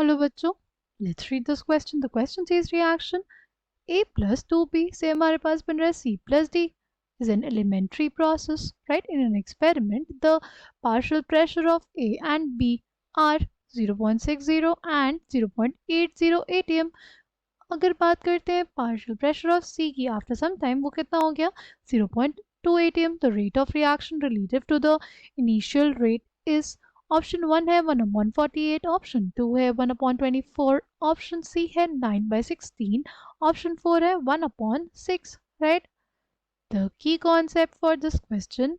Hello बच्चों, let's read this question. The question says reaction A plus 2B से हमारे पास बन रहा है C plus D is an elementary process, right? In an experiment, the partial pressure of A and B are 0.60 and 0.80 atm. अगर बात करते हैं partial pressure of C की after some time, वो कितना हो गया 0.2 atm. The rate of reaction relative to the initial rate is option 1 है 1/48, ऑप्शन 2 है 1/24, ऑप्शन सी है 9/16, ऑप्शन 4 है 1/6, right. The key concept for this question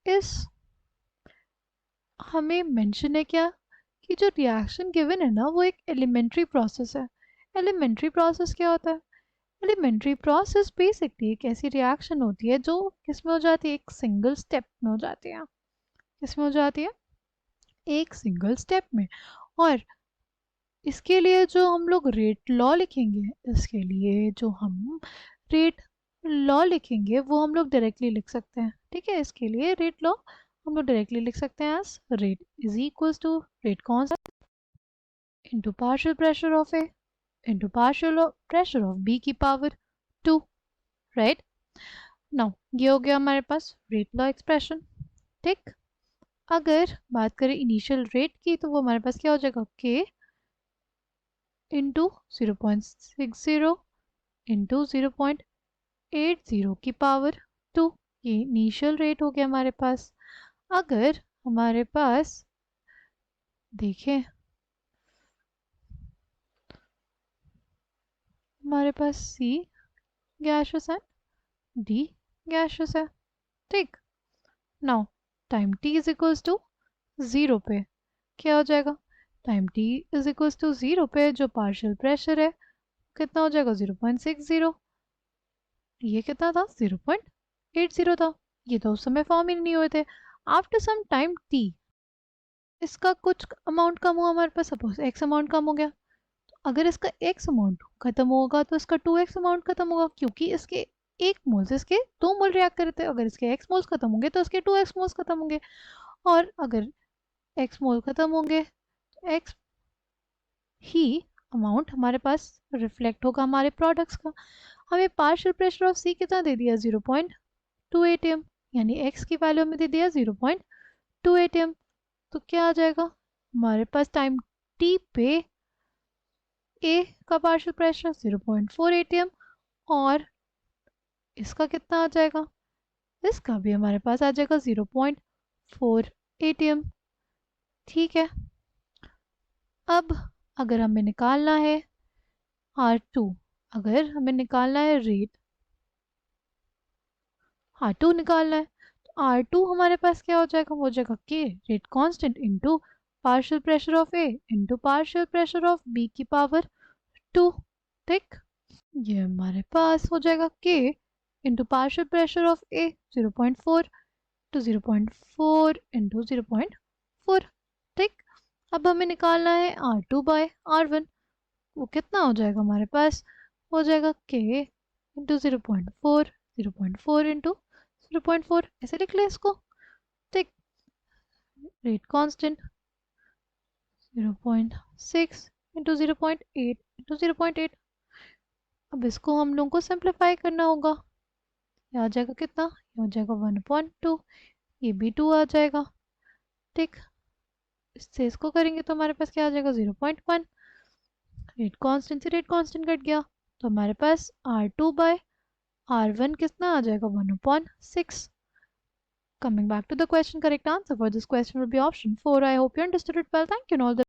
is, हमें मेंशन है क्या कि जो रिएक्शन गिवन है ना वो एक एलिमेंट्री प्रोसेस है. एलिमेंट्री प्रोसेस क्या होता है? एलिमेंट्री प्रोसेस बेसिकली एक ऐसी रिएक्शन होती है जो किसमें हो जाती है, एक सिंगल स्टेप में हो जाती है. किसमें हो जाती है? एक सिंगल स्टेप में. और इसके लिए जो हम लोग रेट लॉ लिखेंगे, इसके लिए जो हम रेट लॉ लिखेंगे वो हम लोग डायरेक्टली लिख सकते हैं. ठीक है, इसके लिए रेट लॉ हम लोग डायरेक्टली लिख सकते हैं as rate is equals to rate constant into partial pressure of A into partial pressure of B की पावर 2, राइट. नाउ ये हो गया हमारे पास रेट लॉ एक्सप्रेशन. ठीक, अगर बात करें इनिशियल रेट की तो वो हमारे पास क्या हो जाएगा, के इंटू 0.60 इंटू 0.80 की पावर 2. ये इनिशियल रेट हो गया हमारे पास. अगर हमारे पास देखें, हमारे पास सी गैसेस है, डी गैसेस है. ठीक, now time T is equals to 0 पे क्या हो जाएगा, time T is equals to 0 पे जो पार्शियल प्रेशर है कितना हो जाएगा 0.60. ये कितना था 0.80 था. ये तो उस समय फॉर्म ही नहीं हुए थे. आफ्टर सम टाइम टी इसका कुछ अमाउंट कम हुआ हमारे पास, सपोज एक्स अमाउंट कम हो गया. तो अगर इसका एक्स अमाउंट खत्म होगा तो इसका 2x अमाउंट खत्म होगा, क्योंकि इसके 1 मोल से इसके 2 मोल रिएक्ट कर रहे थे. अगर इसके x मोल्स खत्म होंगे तो इसके 2x मोल्स खत्म होंगे. और अगर x मोल खत्म होंगे तो x ही अमाउंट हमारे पास रिफ्लेक्ट होगा हमारे प्रोडक्ट्स का. हमें पार्शियल प्रेशर ऑफ सी कितना दे दिया 0.2 atm, यानी x की वैल्यू में दे दिया 0.2 atm. तो क्या आ जाएगा हमारे पास टाइम t पे a का पार्शियल प्रेशर 0.4 atm और इसका कितना आ जाएगा, इसका भी हमारे पास आ जाएगा 0.4 atm. ठीक है, अब अगर हमें निकालना है R2, अगर हमें निकालना है रेट R2 निकालना है तो R2 हमारे पास क्या हो जाएगा, हो जाएगा के rate constant into partial pressure of A into partial pressure of B की पावर 2. ठीक, ये हमारे पास हो जाएगा के into partial pressure of A 0.4 to 0.4 into 0.4. ठीक, अब हमें निकालना है R2 बाय R1. वो कितना हो जाएगा हमारे पास, हो जाएगा के इंटू 0.4 इंटू 0.4, ऐसे लिख ले इसको. ठीक, रेट कांस्टेंट 0.6 इंटू 0.8 इंटू 0.8. अब इसको हम लोगों को सिंप्लीफाई करना होगा. ये आ जाएगा कितना, ये हो जाएगा 1/2, ये भी 2 आ जाएगा. ठीक, इससे इसको करेंगे तो हमारे पास क्या आ जाएगा 0.1. रेट कांस्टेंट से रेट कांस्टेंट कट गया तो हमारे पास R2 बाय R1 कितना आ जाएगा 1/6. Coming back to the question, correct answer for this question will be option 4. I hope you understood it well. Thank you and all the